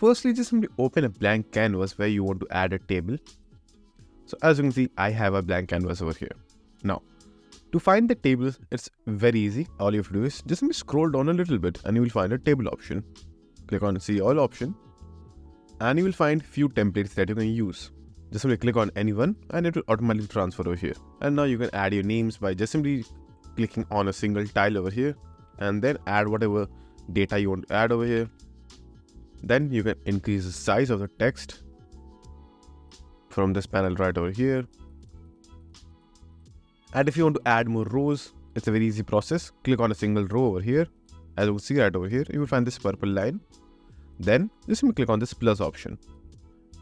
Firstly, just simply open a blank canvas where you want to add a table. So as you can see, I have a blank canvas over here. Now, to find the tables, it's very easy. All you have to do is just simply scroll down a little bit and you will find a table option. Click on see all option and you will find few templates that you can use. Just simply click on any one and it will automatically transfer over here. And now you can add your names by just simply clicking on a single tile over here and then add whatever data you want to add over here. Then you can increase the size of the text from this panel right over here. And if you want to add more rows, it's a very easy process. Click on a single row over here. As you can see right over here, you will find this purple line. Then just simply click on this plus option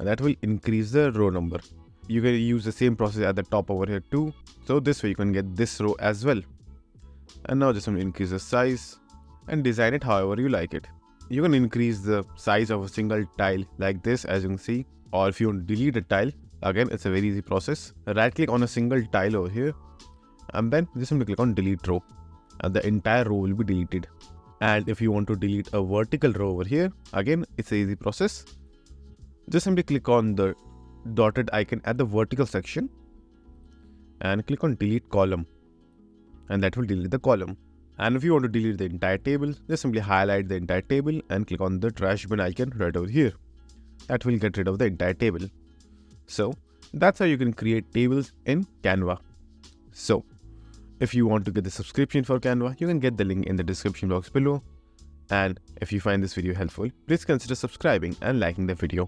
and that will increase the row number. You can use the same process at the top over here too. So this way you can get this row as well. And now just simply increase the size and design it however you like it. You can increase the size of a single tile like this, as you can see, or if you want to delete a tile, again it's a very easy process. Right click on a single tile over here and then just simply click on delete row and the entire row will be deleted. And if you want to delete a vertical row over here, again it's an easy process. Just simply click on the dotted icon at the vertical section and click on delete column and that will delete the column. And if you want to delete the entire table, just simply highlight the entire table and click on the trash bin icon right over here. That will get rid of the entire table. So that's how you can create tables in Canva. So if you want to get the subscription for Canva, you can get the link in the description box below. And if you find this video helpful, please consider subscribing and liking the video.